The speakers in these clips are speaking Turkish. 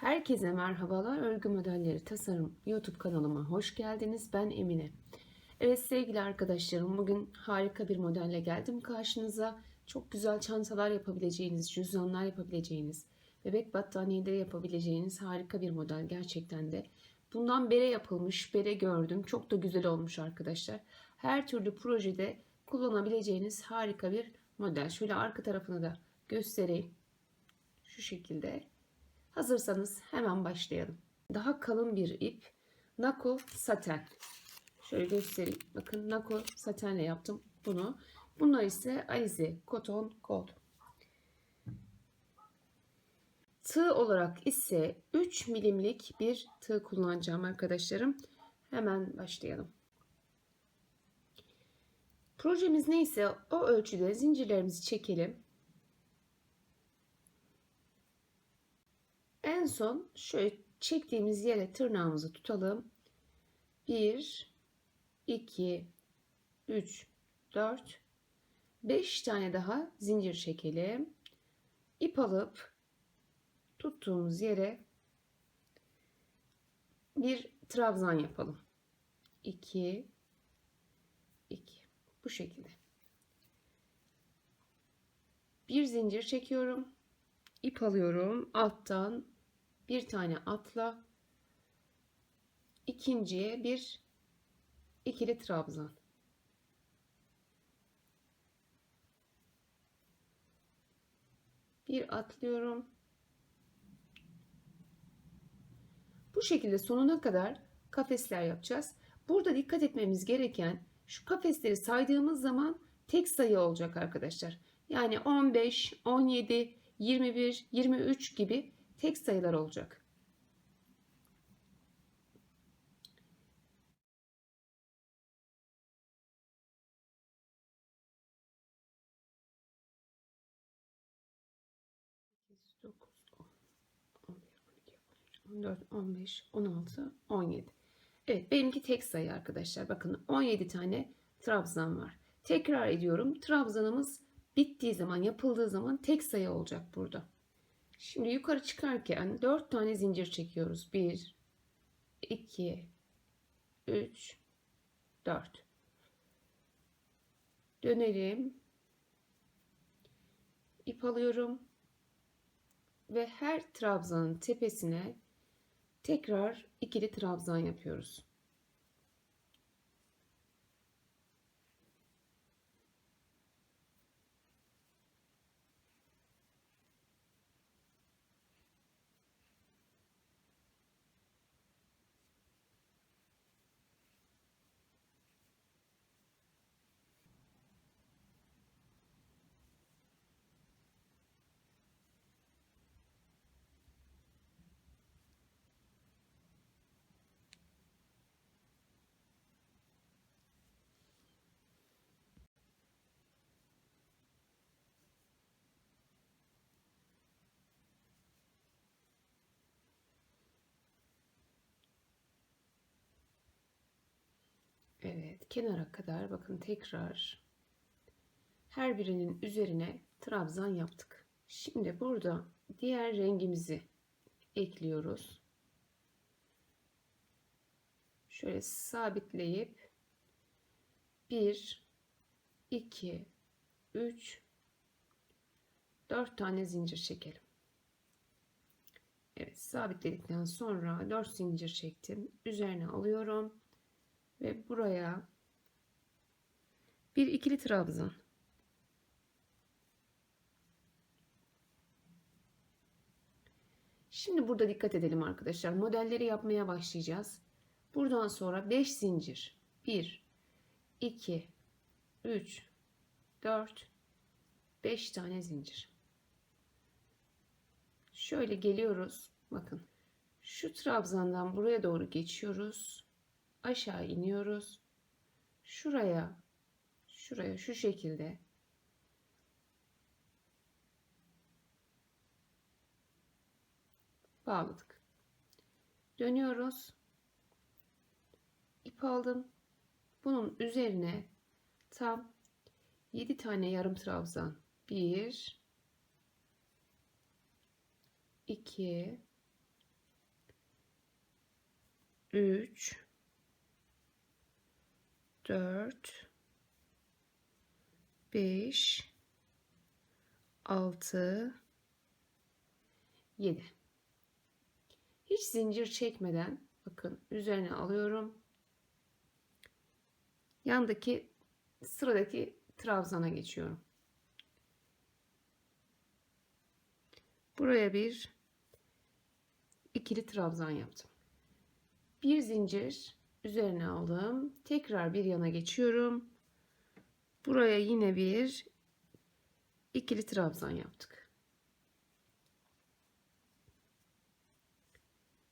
Herkese merhabalar. Örgü Modelleri Tasarım YouTube kanalıma hoş geldiniz. Ben Emine. Evet sevgili arkadaşlarım, bugün harika bir modelle geldim karşınıza. Çok güzel çantalar yapabileceğiniz, cüzdanlar yapabileceğiniz, bebek battaniyeleri yapabileceğiniz harika bir model gerçekten de. Bundan bere yapılmış, bere gördüm. Çok da güzel olmuş arkadaşlar. Her türlü projede kullanabileceğiniz harika bir model. Şöyle arka tarafını da göstereyim. Şu şekilde. Hazırsanız hemen başlayalım. Daha kalın bir ip, Nako saten. Şöyle göstereyim. Bakın Nako satenle yaptım bunu. Bunlar ise Alize Cotton Gold. Tığ olarak ise 3 milimlik bir tığ kullanacağım arkadaşlarım. Hemen başlayalım. Projemiz neyse o ölçüde zincirlerimizi çekelim. En son şöyle çektiğimiz yere tırnağımızı tutalım. 1, 2, 3, 4, 5 tane daha zincir çekelim. İp alıp tuttuğumuz yere bir trabzan yapalım. 2, 2. Bu şekilde. Bir zincir çekiyorum. İp alıyorum. Alttan bir tane atla. İkinciye bir ikili trabzan. Bir atlıyorum. Bu şekilde sonuna kadar kafesler yapacağız. Burada dikkat etmemiz gereken şu kafesleri saydığımız zaman tek sayı olacak arkadaşlar. Yani 15, 17, 21, 23 gibi tek sayılar olacak. Dokuz, 14, 15, 16, 17. Evet, benimki tek sayı arkadaşlar. Bakın 17 tane trabzan var. Tekrar ediyorum. Trabzanımız bittiği zaman, yapıldığı zaman tek sayı olacak burada. Şimdi yukarı çıkarken 4 tane zincir çekiyoruz. 1, 2, 3, 4. Dönelim. İp alıyorum. Ve her trabzanın tepesine tekrar ikili trabzan yapıyoruz. Evet, kenara kadar bakın tekrar her birinin üzerine trabzan yaptık. Şimdi burada diğer rengimizi ekliyoruz. Şöyle sabitleyip 1, 2, 3, 4 tane zincir çekelim. Evet, sabitledikten sonra 4 zincir çektim. Üzerine alıyorum ve buraya bir ikili trabzan. Şimdi burada dikkat edelim arkadaşlar. Modelleri yapmaya başlayacağız. Buradan sonra 5 zincir. 1, 2, 3, 4, 5 tane zincir. Şöyle geliyoruz. Bakın. Şu trabzandan buraya doğru geçiyoruz. Aşağı iniyoruz. Şuraya şu şekilde bağladık. Dönüyoruz. İp aldım. Bunun üzerine tam 7 tane yarım trabzan. 1, 2, 3 4 5 6 7. Hiç zincir çekmeden bakın üzerine alıyorum. Yandaki sıradaki trabzana geçiyorum. Buraya bir ikili trabzan yaptım. Bir zincir üzerine aldım. Tekrar bir yana geçiyorum. Buraya yine bir ikili trabzan yaptık.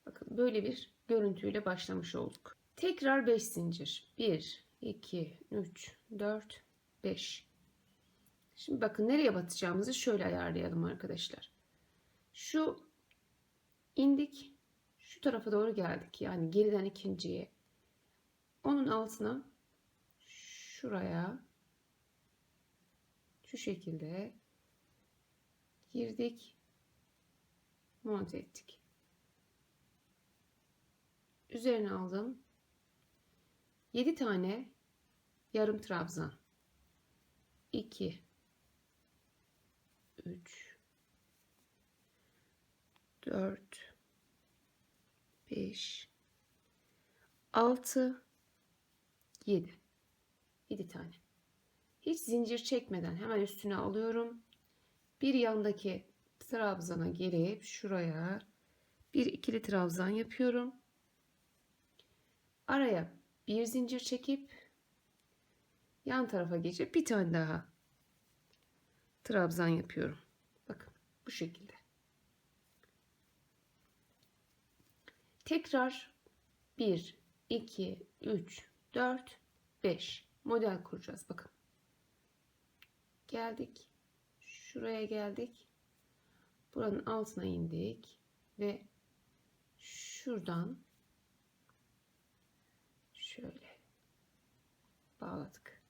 Bakın böyle bir görüntüyle başlamış olduk. Tekrar 5 zincir. 1 2 3 4 5. Şimdi bakın nereye batacağımızı şöyle ayarlayalım arkadaşlar. Şu indik, şu tarafa doğru geldik. Yani geriden ikinciye. Onun altına şuraya şu şekilde girdik, monte ettik. Üzerine aldım. 7 tane yarım trabzan. 2 3 4 5 6 7. 7 tane. Hiç zincir çekmeden hemen üstüne alıyorum. Bir yandaki trabzana gelip şuraya bir ikili trabzan yapıyorum. Araya bir zincir çekip yan tarafa geçip bir tane daha trabzan yapıyorum. Bakın bu şekilde. Tekrar 1 2 3 4 5 model kuracağız. Bakın. Geldik. Şuraya geldik. Buranın altına indik ve şuradan şöyle bağladık.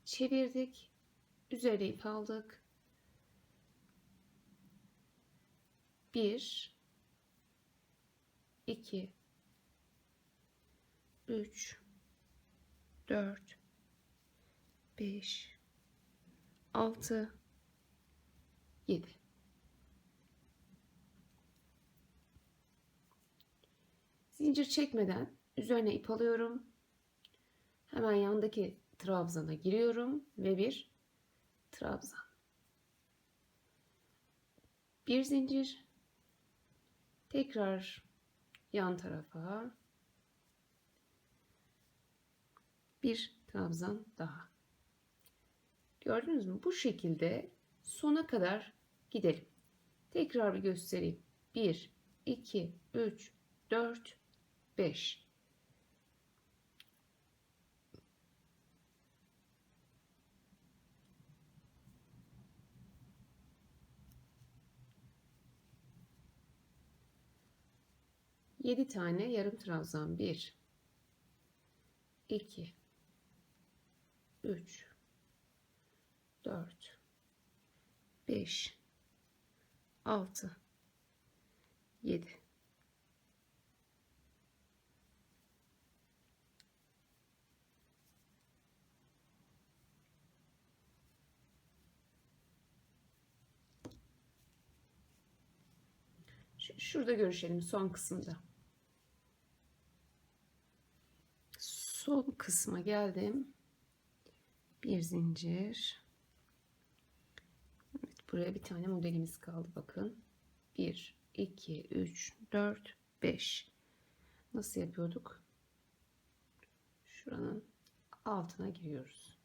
Çevirdik. Üzerine ip aldık. 1 2 3 4 5 6 7. Zincir çekmeden üzerine ip alıyorum. Hemen yandaki trabzana giriyorum ve bir trabzan. Bir zincir. Tekrar yan tarafa bir trabzan daha. Gördünüz mü? Bu şekilde sona kadar gidelim. Tekrar bir göstereyim. 1 2 3 4 5. Yedi tane yarım trabzan. 1 2 3 4 5 6 7. Şurada görüşelim son kısımda. Son kısma geldim. Bir zincir. Evet, buraya bir tane modelimiz kaldı bakın. 1 2 3 4 5. Nasıl yapıyorduk? Şuranın altına giriyoruz.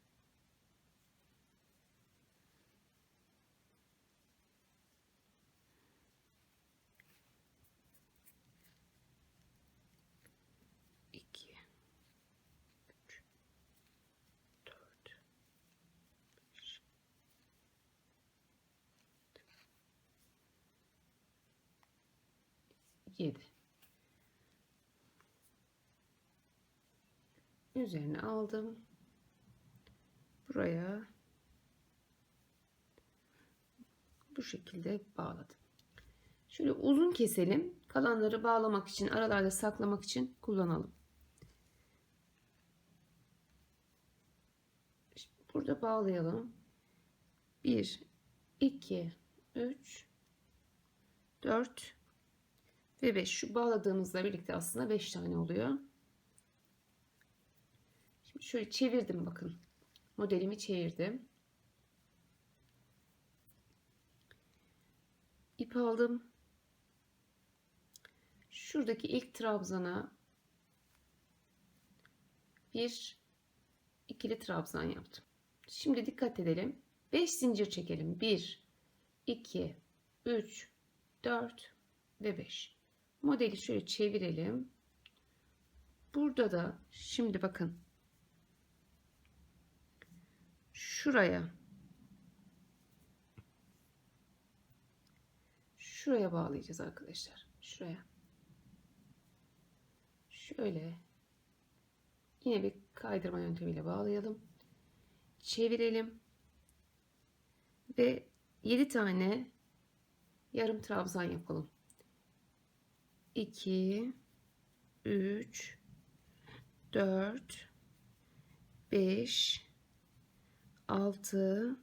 İki, üç, dört, beş, 7. Üzerine aldım. Buraya bu şekilde bağladım. Şöyle uzun keselim. Kalanları bağlamak için, aralarda saklamak için kullanalım. Şimdi burada bağlayalım. 1, 2, 3, 4 ve 5. Şu bağladığımızla birlikte aslında 5 tane oluyor. Şimdi şöyle çevirdim bakın. Modelimi çevirdim. İp aldım. Şuradaki ilk trabzana bir ikili trabzan yaptım. Şimdi dikkat edelim. 5 zincir çekelim. 1, 2, 3, 4 ve 5. Modeli şöyle çevirelim. Burada da şimdi bakın. Şuraya bağlayacağız arkadaşlar. Şuraya. Şöyle. Yine bir kaydırma yöntemiyle bağlayalım. Çevirelim. Ve 7 tane yarım trabzan yapalım. 2, 3, 4, 5, 6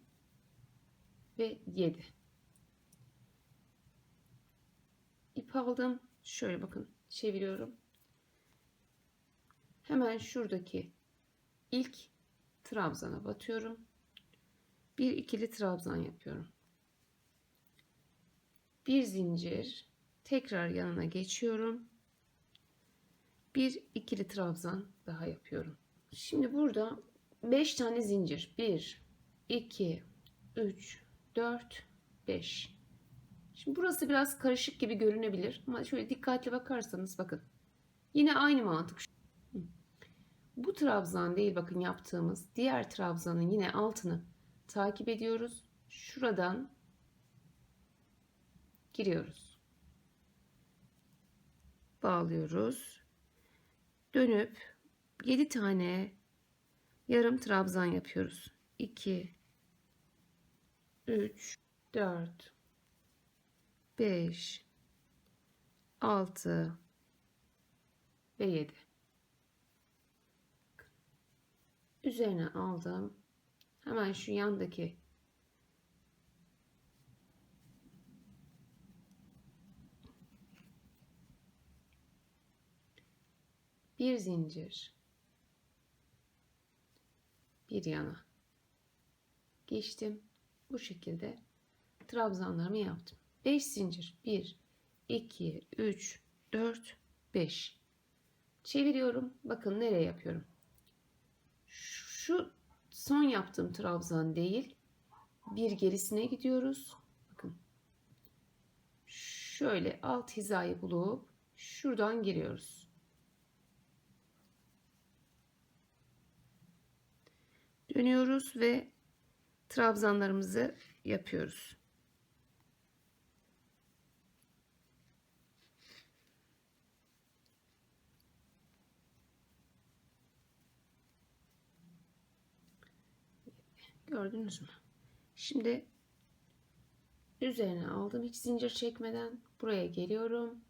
ve 7. İp aldım. Şöyle bakın çeviriyorum. Hemen şuradaki ilk trabzana batıyorum. Bir ikili trabzan yapıyorum. Bir zincir, tekrar yanına geçiyorum. Bir ikili trabzan daha yapıyorum. Şimdi burada 5 tane zincir. 1, 2, 3, 4, 5. Şimdi burası biraz karışık gibi görünebilir ama şöyle dikkatli bakarsanız bakın. Yine aynı mantık. Bu trabzan değil bakın yaptığımız diğer trabzanın yine altını takip ediyoruz. Şuradan giriyoruz. Bağlıyoruz. Dönüp 7 tane yarım trabzan yapıyoruz. 2, 3, 4, 5, 6 ve 7. Üzerine aldım. Hemen şu yandaki bir zincir bir yana geçtim. Bu şekilde trabzanlarımı yaptım. 5 zincir. 1, 2, 3, 4, 5. Çeviriyorum. Bakın nereye yapıyorum. Şu son yaptığım trabzan değil. Bir gerisine gidiyoruz. Bakın. Şöyle alt hizayı bulup şuradan giriyoruz. Dönüyoruz ve trabzanlarımızı yapıyoruz. Gördünüz mü? Şimdi üzerine aldım hiç zincir çekmeden buraya geliyorum.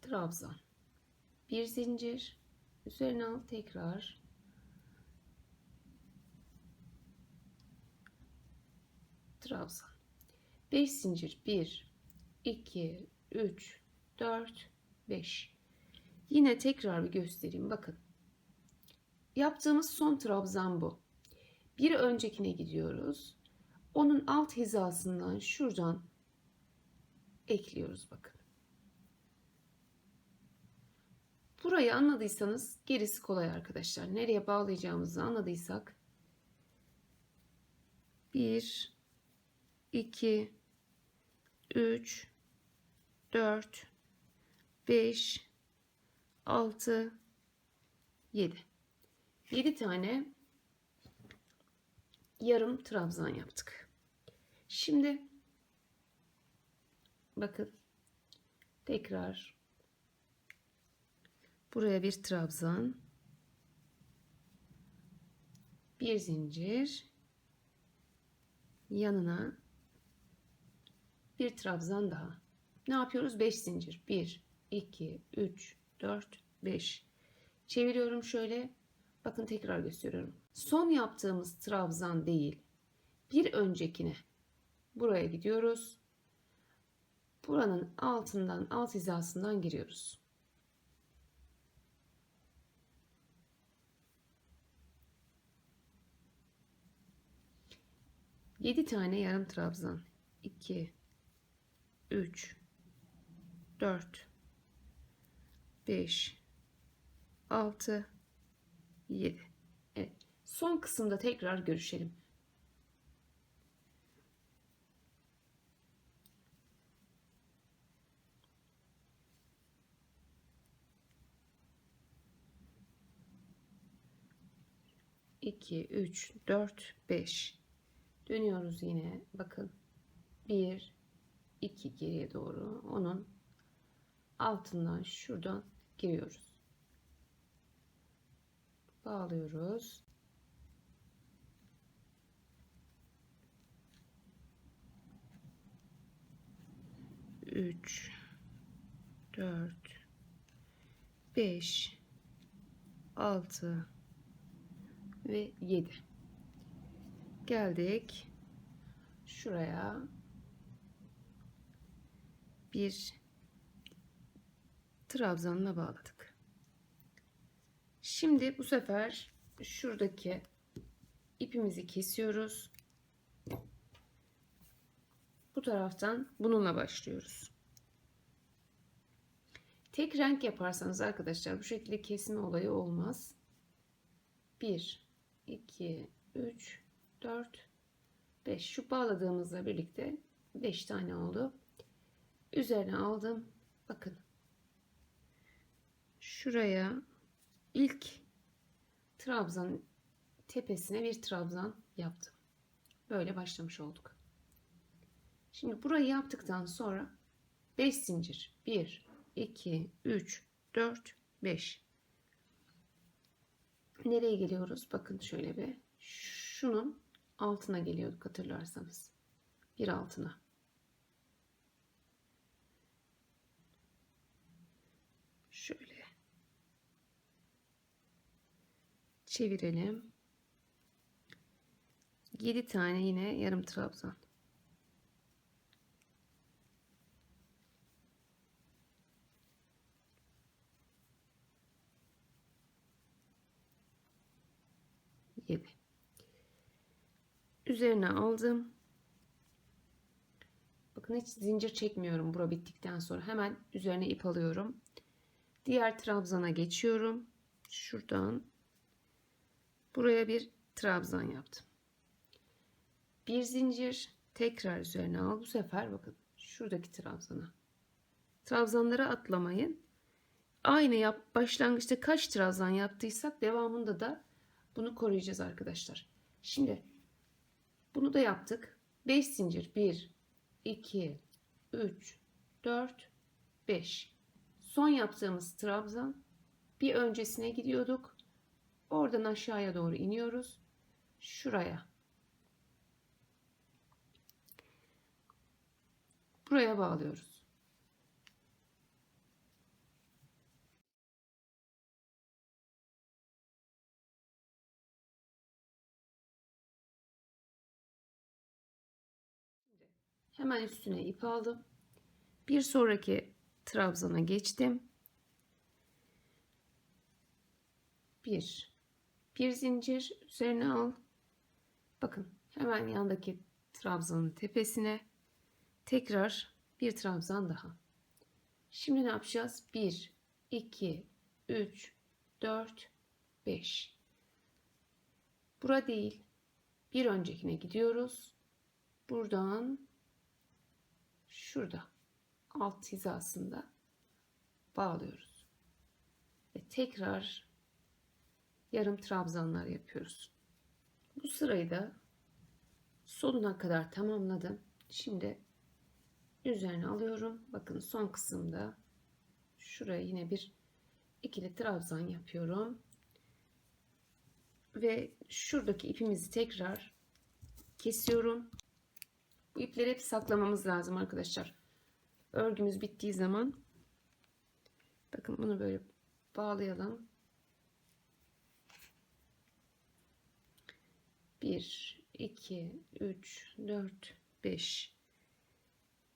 Trabzan. Bir zincir. Üzerine al tekrar. Trabzan. 5 zincir. 1, 2, 3, 4, 5. Yine tekrar bir göstereyim. Bakın. Yaptığımız son trabzan bu. Bir öncekine gidiyoruz. Onun alt hizasından şuradan ekliyoruz bakın. Burayı anladıysanız gerisi kolay arkadaşlar. Nereye bağlayacağımızı anladıysak 1, 2, 3, 4, 5, 6, 7. 7 tane yarım trabzan yaptık. Şimdi bakın tekrar buraya bir trabzan, bir zincir, yanına bir trabzan daha. Ne yapıyoruz? 5 zincir. 1, 2, 3, 4, 5. Çeviriyorum şöyle. Bakın tekrar gösteriyorum. Son yaptığımız trabzan değil, bir öncekine buraya gidiyoruz. Buranın altından, alt hizasından giriyoruz. Yedi tane yarım trabzan. 2, 3, 4, 5, 6, 7. Evet. Son kısımda tekrar görüşelim. İki, üç, dört, beş. Dönüyoruz yine. Bakın. Bir, iki geriye doğru. Onun altından şuradan giriyoruz. Bağlıyoruz. 3, 4, 5, 6 ve 7. Geldik. Şuraya bir trabzanla bağladık. Şimdi bu sefer şuradaki ipimizi kesiyoruz. Bu taraftan bununla başlıyoruz. Tek renk yaparsanız arkadaşlar bu şekilde kesme olayı olmaz. 1, 2, 3, 4, 5. Şu bağladığımızla birlikte 5 tane oldu. Üzerine aldım. Bakın. Şuraya ilk trabzanın tepesine bir trabzan yaptım. Böyle başlamış olduk. Şimdi burayı yaptıktan sonra 5 zincir. 1, 2, 3, 4, 5. Nereye geliyoruz? Bakın şöyle bir. Şunun altına geliyorduk hatırlarsanız. Bir altına. Şöyle. Çevirelim. 7 tane yine yarım trabzan. Üzerine aldım. Bakın hiç zincir çekmiyorum bura bittikten sonra. Hemen üzerine ip alıyorum. Diğer trabzana geçiyorum. Şuradan buraya bir trabzan yaptım. Bir zincir tekrar üzerine al. Bu sefer bakın şuradaki trabzana. Trabzanlara atlamayın. Aynı başlangıçta kaç trabzan yaptıysak devamında da bunu koruyacağız arkadaşlar. Şimdi bunu da yaptık. 5 zincir. 1, 2, 3, 4, 5. Son yaptığımız trabzan bir öncesine gidiyorduk. Oradan aşağıya doğru iniyoruz. Şuraya. Buraya bağlıyoruz. Hemen üstüne ip aldım. Bir sonraki trabzana geçtim. Bir zincir üzerine al. Bakın hemen yandaki trabzanın tepesine tekrar bir trabzan daha. Şimdi ne yapacağız? 1, 2, 3, 4, 5. Bura değil. Bir öncekine gidiyoruz. Buradan şurada alt hizasında bağlıyoruz. Ve tekrar yarım trabzanlar yapıyoruz. Bu sırayı da sonuna kadar tamamladım. Şimdi üzerine alıyorum. Bakın son kısımda şuraya yine bir ikili trabzan yapıyorum. Ve şuradaki ipimizi tekrar kesiyorum. Bu ipleri hep saklamamız lazım arkadaşlar. Örgümüz bittiği zaman bakın bunu böyle bağlayalım. 1, 2, 3, 4, 5.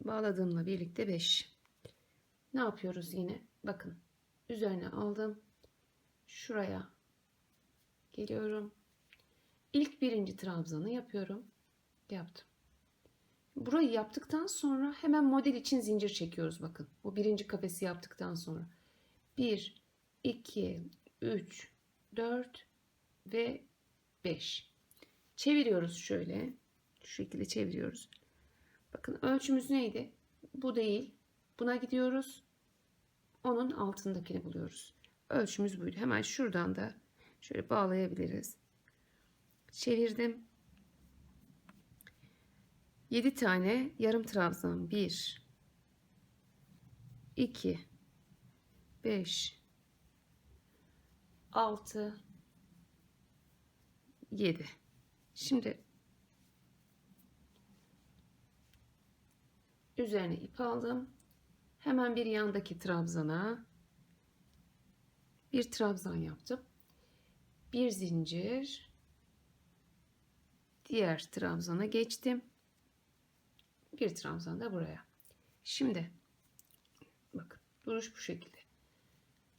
Bağladığımla birlikte 5. Ne yapıyoruz yine? Bakın üzerine aldım. Şuraya geliyorum. İlk birinci trabzanı yapıyorum. Yaptım. Burayı yaptıktan sonra hemen model için zincir çekiyoruz bakın. Bu birinci kafesi yaptıktan sonra. 1, 2, 3, 4 ve 5. Çeviriyoruz şöyle. Şu şekilde çeviriyoruz. Bakın ölçümüz neydi? Bu değil. Buna gidiyoruz. Onun altındakini buluyoruz. Ölçümüz buydu. Hemen şuradan da şöyle bağlayabiliriz. Çevirdim. 7 tane yarım trabzan. 1, 2, 5, 6, 7. Şimdi üzerine ip aldım. Hemen bir yandaki trabzana bir trabzan yaptım. Bir zincir, diğer trabzana geçtim. Bir trabzan da buraya. Şimdi bakın duruş bu şekilde.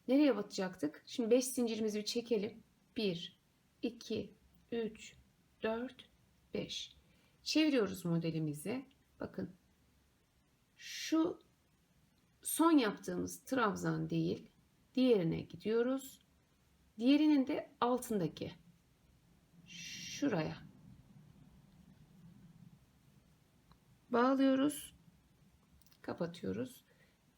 Nereye batacaktık? Şimdi 5 zincirimizi bir çekelim. 1, 2, 3, 4, 5. Çeviriyoruz modelimizi. Bakın şu son yaptığımız trabzan değil, diğerine gidiyoruz. Diğerinin de altındaki şuraya bağlıyoruz, kapatıyoruz.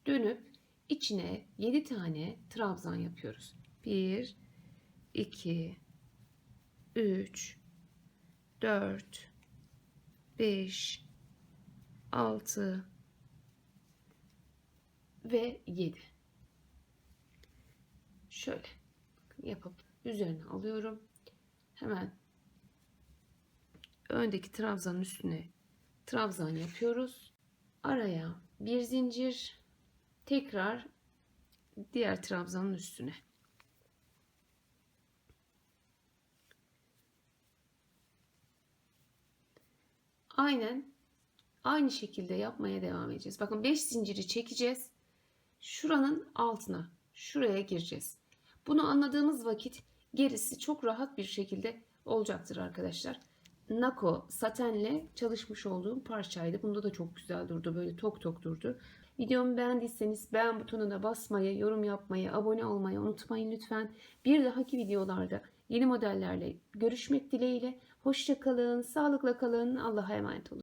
Dönüp içine 7 tane trabzan yapıyoruz. 1, 2, 3, 4, 5, 6 ve 7. Şöyle yapıp üzerine alıyorum. Hemen öndeki trabzanın üstüne trabzan yapıyoruz. Araya bir zincir, tekrar diğer trabzanın üstüne. Aynen aynı şekilde yapmaya devam edeceğiz. Bakın 5 zinciri çekeceğiz. Şuranın altına, şuraya gireceğiz. Bunu anladığımız vakit gerisi çok rahat bir şekilde olacaktır arkadaşlar. Nako satenle çalışmış olduğum parçaydı. Bunda da çok güzel durdu. Böyle tok tok durdu. Videomu beğendiyseniz beğen butonuna basmayı, yorum yapmayı, abone olmayı unutmayın lütfen. Bir dahaki videolarda yeni modellerle görüşmek dileğiyle. Hoşça kalın, sağlıkla kalın. Allah'a emanet olun.